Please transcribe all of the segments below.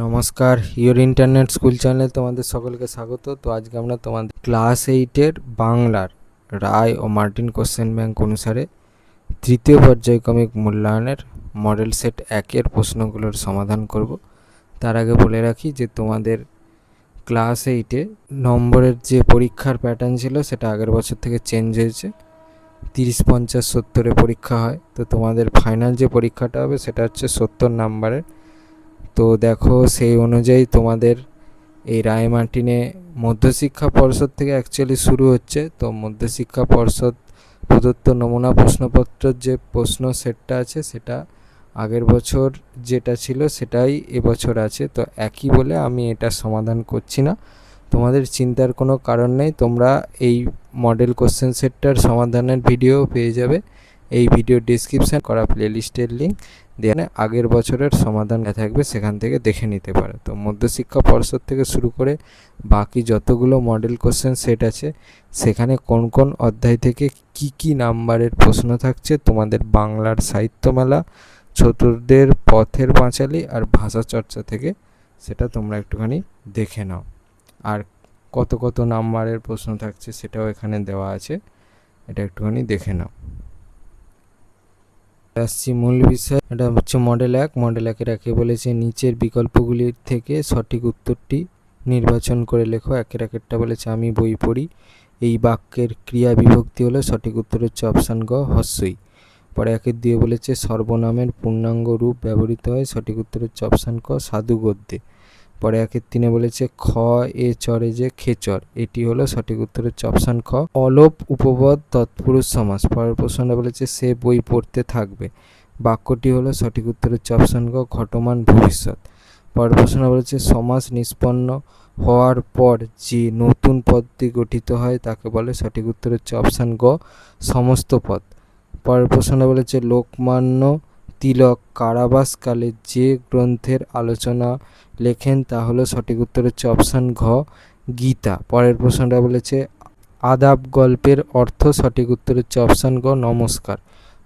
নমস্কার, your internet school চ্যানেলে তোমাদের সকলকে স্বাগত। তো আজকে আমরা তোমাদের ক্লাস 8-এর বাংলার রায় ও মার্টিন কোশ্চেন ব্যাংক অনুসারে তৃতীয় পর্যায়ক্রমিক মূল্যায়নের মডেল সেট 1-এর প্রশ্নগুলোর সমাধান করব। তার আগে বলে রাখি যে তোমাদের ক্লাস 8-এ নম্বরের যে পরীক্ষার প্যাটার্ন ছিল সেটা আগের বছর থেকে চেঞ্জ হয়েছে। 30, 50, 70-এ পরীক্ষা হয়। তো তোমাদের ফাইনাল যে পরীক্ষাটা হবে সেটা হচ্ছে 70 নাম্বারের। তো দেখো, সেই অনুযায়ী তোমাদের এই রায় মার্টিনে মধ্যশিক্ষা পর্ষদ থেকে অ্যাকচুয়ালি শুরু হচ্ছে। তো মধ্যশিক্ষা পর্ষদ প্রদত্ত নমুনা প্রশ্নপত্রের যে প্রশ্ন সেটটা আছে সেটা আগের বছর যেটা ছিল সেটাই এবছর আছে। তো একই বলে আমি এটা সমাধান করছি না, তোমাদের চিন্তার কোনো কারণ নেই। তোমরা এই মডেল কোশ্চেন সেটটার সমাধানের ভিডিও পেয়ে যাবে এই ভিডিও ডিসক্রিপশন করা প্লেলিস্টের লিঙ্ক দিয়ে। আগের বছরের সমাধান থাকবে, সেখান থেকে দেখে নিতে পারো। তো মধ্যশিক্ষা পর্ষদ থেকে শুরু করে বাকি যতগুলো মডেল কোশ্চেন সেট আছে সেখানে কোন কোন অধ্যায় থেকে কি নাম্বারের প্রশ্ন থাকছে তোমাদের বাংলার সাহিত্য মেলা, চতুর্দের পথের পাঁচালী আর ভাষা চর্চা থেকে, সেটা তোমরা একটুখানি দেখে নাও। আর কত কত নাম্বারের প্রশ্ন থাকছে সেটাও এখানে দেওয়া আছে, এটা একটুখানি দেখে নাও। আসছি মূল বিষয়। এটা হচ্ছে মডেল 1। মডেল 1-এর একে বলেছে নিচের বিকল্পগুলির থেকে সঠিক উত্তরটি নির্বাচন করে লেখো। একের একেরটা বলেছে আমি বই পড়ি। এই বাক্যের ক্রিয়া বিভক্তি হলো, সঠিক উত্তর হচ্ছে অপশান গ হস্যই। পরে একের দিয়ে বলেছে সর্বনামের পূর্ণাঙ্গ রূপ ব্যবহৃত হয়, সঠিক উত্তর হচ্ছে অপশান ক সাধু গদ্যে। পরে একের 3-এ বলেছে খ এ চরে যে খেচর, এটি হলো, সঠিক উত্তর হচ্ছে অপশান খ অলোপ উপপদ তৎপুরুষ সমাস। পরের প্রশ্নটা বলেছে সে বই পড়তে থাকবে, বাক্যটি হলো, সঠিক উত্তর হচ্ছে অপশান গ ঘটমান ভবিষ্যৎ। পরের প্রশ্নটা বলেছে সমাস নিষ্পন্ন হওয়ার পর যে নতুন পদটি গঠিত হয় তাকে বলে, সঠিক উত্তর হচ্ছে অপশান গ সমস্ত পদ। পরের প্রশ্নটা বলেছে লোকমান্য তিলক কারাবাসকালে যে গ্রন্থের আলোচনা লেখেন তা হলো, সঠিক উত্তর হচ্ছে অপশান ঘ গীতা। পরের প্রশ্নটা বলেছে আদাব গল্পের অর্থ, সঠিক উত্তর হচ্ছে অপশান গ নমস্কার।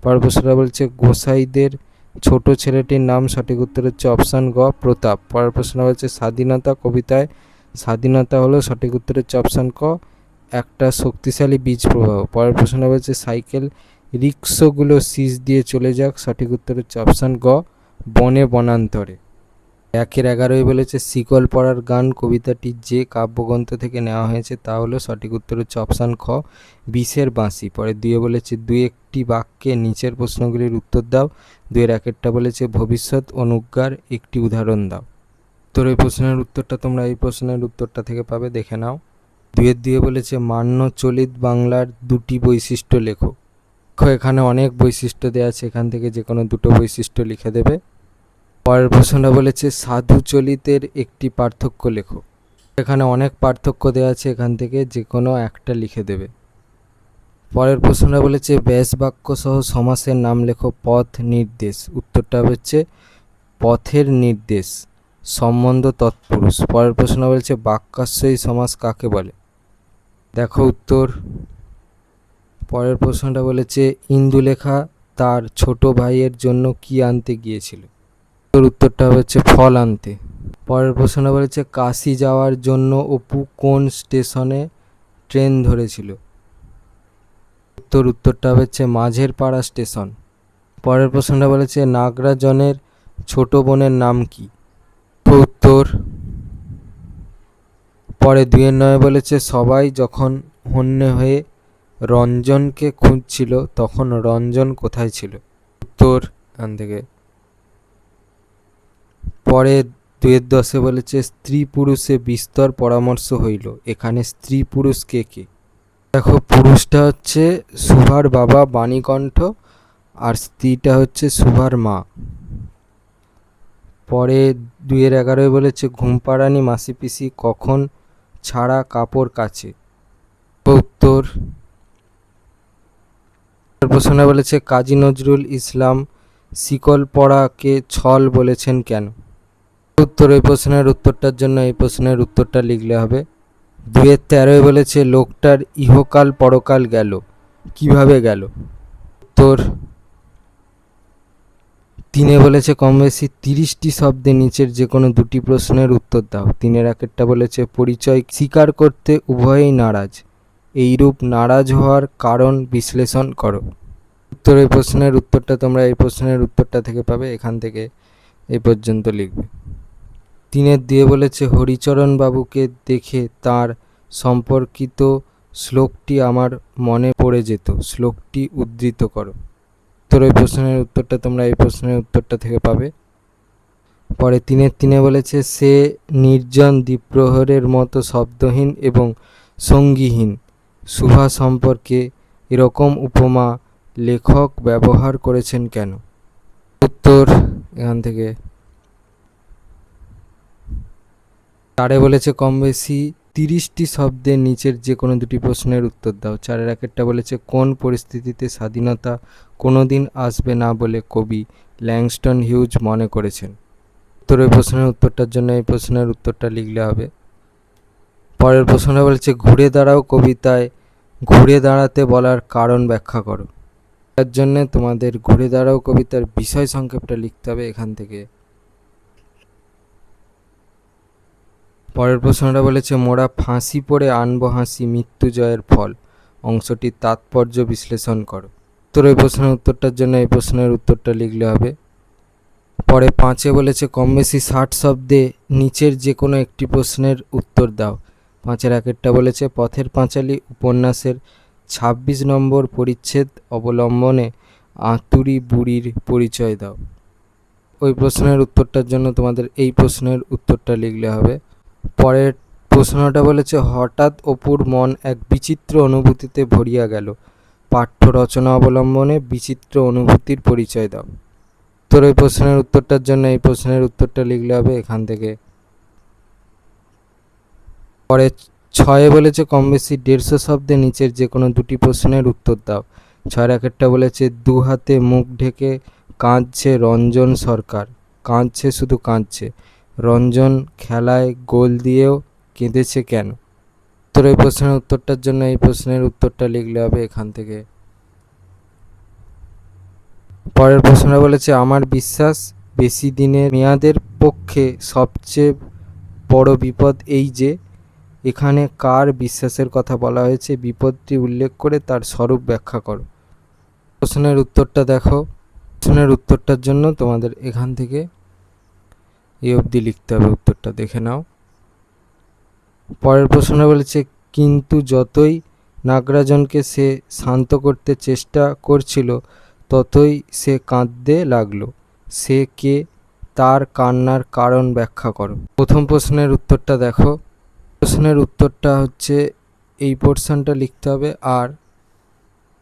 পরের প্রশ্নটা বলছে গোসাইদের ছোট ছেলেটির নাম, সঠিক উত্তর হচ্ছে অপশান গ প্রতাপ। পরের প্রশ্নটা বলছে স্বাধীনতা কবিতায় স্বাধীনতা হলো, সঠিক উত্তর হচ্ছে অপশান ক একটা শক্তিশালী বীজ প্রবাহ। পরের প্রশ্নটা বলছে সাইকেল রিক্সাগুলো শীষ দিয়ে চলে যাক, সঠিক উত্তর হচ্ছে অপশান গ বনে বনান্তরে। একের 11-ই বলেছে শিকল পরার গান কবিতাটি যে কাব্যগ্রন্থ থেকে নেওয়া হয়েছে তা হলো, সঠিক উত্তর হচ্ছে অপশান খ বিষের বাঁশি। পরে 2-এ বলেছে দুই একটি বাক্যে নিচের প্রশ্নগুলির উত্তর দাও। 2-এর 1-এরটা বলেছে ভবিষ্যৎ অনুজ্ঞার একটি উদাহরণ দাও। তোর এই প্রশ্নের উত্তরটা তোমরা এই প্রশ্নের উত্তরটা থেকে পাবে, দেখে নাও। 2-এর দিয়ে বলেছে মান্য চলিত বাংলার দুটি বৈশিষ্ট্য লেখো। এখানে অনেক বৈশিষ্ট্য দেওয়া আছে, এখান থেকে যে কোনো দুটো বৈশিষ্ট্য লিখে দেবে। পরের প্রশ্নটা বলেছে সাধু চলিতের একটি পার্থক্য লেখো। এখানে অনেক পার্থক্য দেওয়া আছে, এখান থেকে যে কোনো একটা লিখে দেবে। পরের প্রশ্নটা বলেছে ব্যাস বাক্য সহ সমাসের নাম লেখো। পথ নির্দেশ, উত্তরটা হচ্ছে পথের নির্দেশ। সম্বন্ধ তৎপুরুষ। পরের প্রশ্ন বলেছে বাক্যাশ্রয়ী সমাস কাকে বলে, দেখো উত্তর। পরের প্রশ্নটা বলেছে ইন্দুলেখা তার ছোট ভাইয়ের জন্য কি আনতে গিয়েছিল, উত্তরটা হচ্ছে ফল আনতে। পরের প্রশ্নটা বলেছে কাশি যাওয়ার জন্য অপু কোন স্টেশনে ট্রেন ধরেছিল, উত্তরটা হচ্ছে মাঝের পাড়া স্টেশন। পরের প্রশ্নটা বলেছে নাগরাজনের ছোট বোনের নাম কি, উত্তর। পরে 2-এর 9 বলেছে সবাই যখন হন্যে হয়ে রঞ্জনকে খুঁজছিল তখন রঞ্জন কোথায় ছিল, উত্তর এখান থেকে। পরে 2-এর 10-এ বলেছে স্ত্রী পুরুষে বিস্তর পরামর্শ হইল, এখানে স্ত্রী পুরুষ কে কে, দেখো পুরুষটা হচ্ছে সুভার বাবা বাণীকণ্ঠ আর স্ত্রীটা হচ্ছে সুভার মা। পরে 2-এর 11-এ বলেছে ঘুমপাড়ানি মাসি পিসি কখন ছাড়া কাপড় কাচে, উত্তর। প্রশ্ন বলেছে কাজী নজরুল ইসলাম শিকল পরাকে ছল বলেছেন কেন, উত্তর। এই প্রশ্নের উত্তরটার জন্য এই প্রশ্নের উত্তরটা লিখলে হবে। 2-এর 13-এ বলেছে লোকটার ইহকাল পরকাল গেল, কিভাবে গেল, উত্তর। তিনে বলেছে কম বেশি 30টি শব্দে নিচের যে কোনো দুটি প্রশ্নের উত্তর দাও। তিনের একেরটা বলেছে পরিচয় স্বীকার করতে উভয়েই নারাজ, এইরূপ নারাজ হওয়ার কারণ বিশ্লেষণ করো। এই প্রশ্নের উত্তরটা তোমরা এই প্রশ্নের উত্তরটা থেকে পাবে, এখান থেকে এই পর্যন্ত লিখবে। তিনের দিয়ে বলেছে হরিচরণ বাবুকে দেখে তার সম্পর্কিত শ্লোকটি আমার মনে পড়ে যেত, শ্লোকটি উদ্ধৃত করো। এই প্রশ্নের উত্তরটা তোমরা এই প্রশ্নের উত্তরটা থেকে পাবে। পরে তিনে বলেছে সে নির্জন দ্বীপ্রহরের মতো শব্দহীন এবং সঙ্গীহীন শুভা সম্পর্কে এরকম উপমা লেখক ব্যবহার করেছেন কেন? উত্তর এখান থেকে। চারে বলেছে কম বেশি 30টি শব্দের নিচের যে কোনো দুটি প্রশ্নের উত্তর দাও। চারের একেরটা বলেছে কোন পরিস্থিতিতে স্বাধীনতা কোনোদিন আসবে না বলে কবি ল্যাংস্টন হিউজ মনে করেছেন? এই প্রশ্নের উত্তরটার জন্য এই প্রশ্নের উত্তরটা লিখলে হবে। পরের প্রশ্নটা বলেছে ঘুরে দাঁড়াও কবিতায় ঘুরে দাঁড়াতে বলার কারণ ব্যাখ্যা করো। তার জন্য তোমাদের ঘুরে দাঁড়াও কবিতার বিষয় সংক্ষেপটা লিখতে হবে এখান থেকে। পরের প্রশ্নটা বলেছে মোরা ফাঁসি পড়ে আনবো হাসি মৃত্যুজয়ের ফল, অংশটির তাৎপর্য বিশ্লেষণ করো। এই প্রশ্নের উত্তরটার জন্য এই প্রশ্নের উত্তরটা লিখলে হবে। পরে পাঁচে বলেছে কম বেশি 60 শব্দে নিচের যে কোনো একটি প্রশ্নের উত্তর দাও। পাঁচের একেরটা বলেছে পথের পাঁচালী উপন্যাসের 26 নম্বর পরিচ্ছেদ অবলম্বনে আতুরি বুড়ির পরিচয় দাও। ওই প্রশ্নের উত্তরটার জন্য তোমাদের এই প্রশ্নের উত্তরটা লিখলে হবে। পরের প্রশ্নটা বলেছে হঠাৎ অপুর মন এক বিচিত্র অনুভূতিতে ভরিয়া গেল, পাঠ্য রচনা অবলম্বনে বিচিত্র অনুভূতির পরিচয় দাও। এই প্রশ্নের উত্তরটার জন্য এই প্রশ্নের উত্তরটা লিখলে হবে এখান থেকে। পরে 6 বলেছে কম বেশি 150 শব্দে নিচের যে কোনো দুটি প্রশ্নের উত্তর দাও। 6 একেরটা বলেছে দু হাতে মুখ ঢেকে কাঁদছে রঞ্জন সরকার, কাঁদছে শুধু কাঁদছে, রঞ্জন খেলায় গোল দিয়েও কেঁদেছে কেন? এই প্রশ্নের উত্তরটার জন্য এই প্রশ্নের উত্তরটা লিখলে হবে এখান থেকে। পরের প্রশ্নটা বলেছে আমার বিশ্বাস বেশি দিনের মেয়াদের পক্ষে সবচেয়ে বড় বিপদ এই যে, এখানে কার বিশ্বাসের কথা বলা হয়েছে বিপদটি উল্লেখ করে তার স্বরূপ ব্যাখ্যা করো। প্রশ্নের উত্তরটা দেখো। প্রশ্নের উত্তরটার জন্য তোমাদের এখান থেকে এই অবধি লিখতে হবে, উত্তরটা দেখে নাও। পরের প্রশ্নটা বলেছে কিন্তু যতই নাগরাজনকে সে শান্ত করতে চেষ্টা করছিল ততই সে কাঁদতে লাগলো, সে কে, তার কান্নার কারণ ব্যাখ্যা করো। প্রথম প্রশ্নের উত্তরটা দেখো। প্রশ্নের উত্তরটা হচ্ছে এই পোর্শনটা লিখতে হবে আর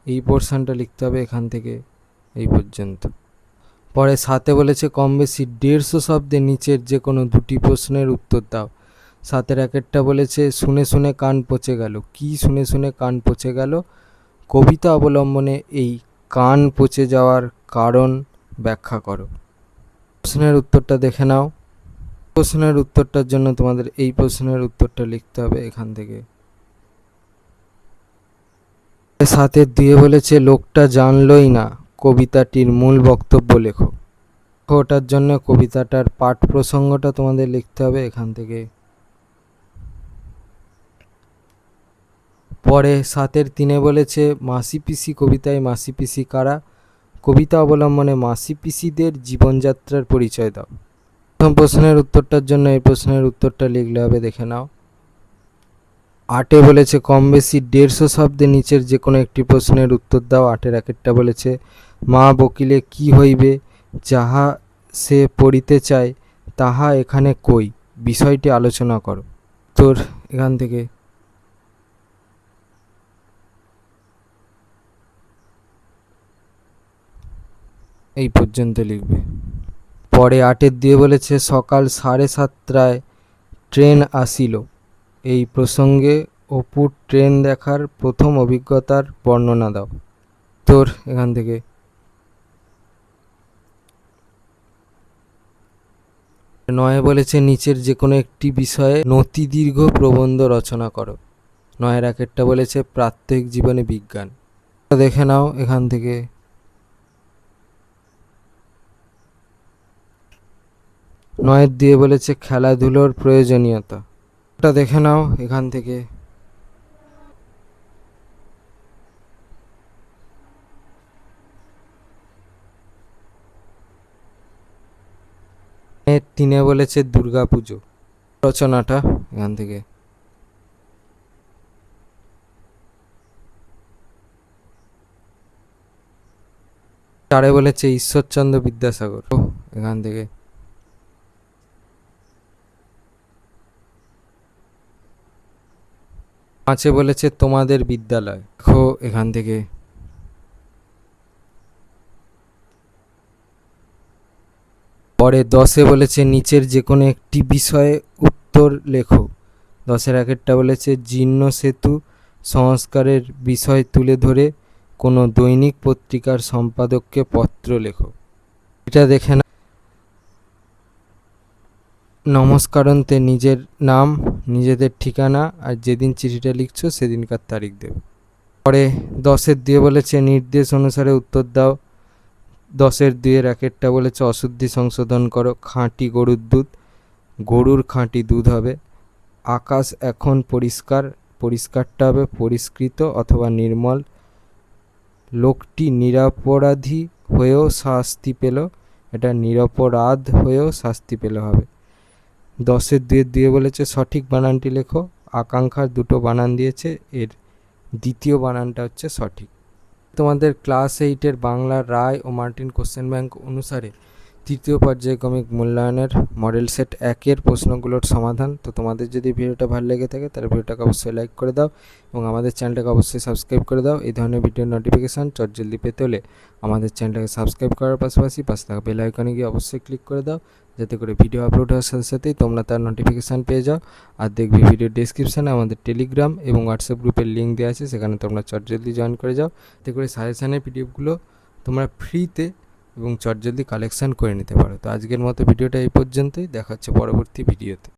এই পোর্শনটা লিখতে হবে এখান থেকে এই পর্যন্ত। পরে 7 বলেছে কম বেশি 150 শব্দের নিচের যে কোনো দুটি প্রশ্নের উত্তর দাও। 7 একেরটা বলেছে শুনে শুনে কান পচে গেল, কি শুনে শুনে কান পচে গেল? কবিতা অবলম্বনে এই কান পচে যাওয়ার কারণ ব্যাখ্যা করো। প্রশ্নের উত্তরটা দেখে নাও। প্রশ্নের উত্তরটার জন্য তোমাদের এই প্রশ্নের উত্তরটা লিখতে হবে এখান থেকে। 7 দিয়ে বলেছে লোকটা জানলই না, কবিতাটির মূল বক্তব্য লেখো। ওটার জন্য কবিতাটার পাঠ প্রসঙ্গটা তোমাদের লিখতে হবে এখান থেকে। পরে 7 3 বলেছে মাসি পিসি কবিতায় মাসি পিসি কারা, কবিতা অবলম্বনে মাসি পিসিদের জীবনযাত্রার পরিচয় দাও। প্রথম প্রশ্নের উত্তরটার জন্য এই প্রশ্নের উত্তরটা লিখলে হবে, দেখে নাও। 8 বলেছে কম বেশি 150 শব্দের নিচের যে কোনো একটি প্রশ্নের উত্তর দাও। 8 একেরটা বলেছে মা বকিলে কি হইবে, যাহা সে পড়িতে চায় তাহা এখানে কই, বিষয়টি আলোচনা করো। এখান থেকে এই পর্যন্ত লিখবে। পরে 8 দিয়ে বলেছে সকাল 7:30টায় ট্রেন আসিল, এই প্রসঙ্গে অপুর ট্রেন দেখার প্রথম অভিজ্ঞতার বর্ণনা দাও। এখান থেকে 9 বলেছে নিচের যে কোনো একটি বিষয়ে নতিদীর্ঘ প্রবন্ধ রচনা করো। 9 একেরটা বলেছে প্রাত্যহিক জীবনে বিজ্ঞান। দেখে নাও এখান থেকে। নয়ের দিয়ে বলেছে খেলাধুলোর প্রয়োজনীয়তা। ওটা দেখে নাও এখান থেকে। তিনে বলেছে দুর্গাপুজো রচনাটা এখান থেকে। চারে বলেছে ঈশ্বরচন্দ্র বিদ্যাসাগর এখান থেকে। পাঁচে বলেছে তোমাদের বিদ্যালয়, দেখো এখান থেকে। পরে 10-এ বলেছে নিচের যে কোনো একটি বিষয়ে উত্তর লেখো। 10-এর আগেরটা বলেছে জীর্ণ সেতু সংস্কারের বিষয় তুলে ধরে কোনো দৈনিক পত্রিকার সম্পাদককে পত্র লেখো। এটা দেখে না। নমস্কারান্তে নিজের নাম, নিজেদের ঠিকানা আর যেদিন চিঠিটা লিখছো সেদিনকার তারিখ দেবে। পরে 10-এর দিয়ে বলেছে নির্দেশ অনুসারে উত্তর দাও। 10-এর 2-এর একেরটা বলেছে অশুদ্ধি সংশোধন করো। খাঁটি গরুর দুধ, গরুর খাঁটি দুধ হবে। আকাশ এখন পরিষ্কার, পরিষ্কারটা হবে পরিষ্কৃত অথবা নির্মল। লোকটি নিরপরাধী হয়েও শাস্তি পেল, এটা নিরপরাধ হয়েও শাস্তি পেল হবে। 10-এর 2-এর 2-এ বলেছে সঠিক বানানটি লেখো। আকাঙ্ক্ষার দুটো বানান দিয়েছে, এর দ্বিতীয় বানানটা হচ্ছে সঠিক। তোমাদের ক্লাস 8-এর বাংলা রায় ও মার্টিন কোশ্চেন ব্যাংক অনুসারে তৃতীয় পর্যায়ক্রমিক মূল্যায়নের মডেল সেট 1-এর প্রশ্নগুলোর সমাধান। তো তোমাদের যদি ভিডিওটা ভালো লেগে থাকে তাহলে ভিডিওটাকে অবশ্যই লাইক করে দাও এবং আমাদের চ্যানেলটাকে অবশ্যই সাবস্ক্রাইব করে দাও। এই ধরনের ভিডিওর নোটিফিকেশান চটজলদি পেতে হলে আমাদের চ্যানেলটাকে সাবস্ক্রাইব করার পাশাপাশি পাশে থাকা বেল আইকনে গিয়ে অবশ্যই ক্লিক করে দাও, যাতে করে ভিডিও আপলোড হওয়ার সাথে সাথেই তোমরা তার নোটিফিকেশান পেয়ে যাও। আর দেখবে ভিডিও ডেসক্রিপশানে আমাদের টেলিগ্রাম এবং হোয়াটসঅ্যাপ গ্রুপের লিঙ্ক দেওয়া আছে, সেখানে তোমরা চটজলদি জয়েন করে যাও, যাতে করে সাজেশানের পিডিএফগুলো তোমরা ফ্রিতে এবং চটজলদি কালেকশান করে নিতে পারো। তো আজকের মতো ভিডিওটা এই পর্যন্তই, দেখা হচ্ছে পরবর্তী ভিডিওতে।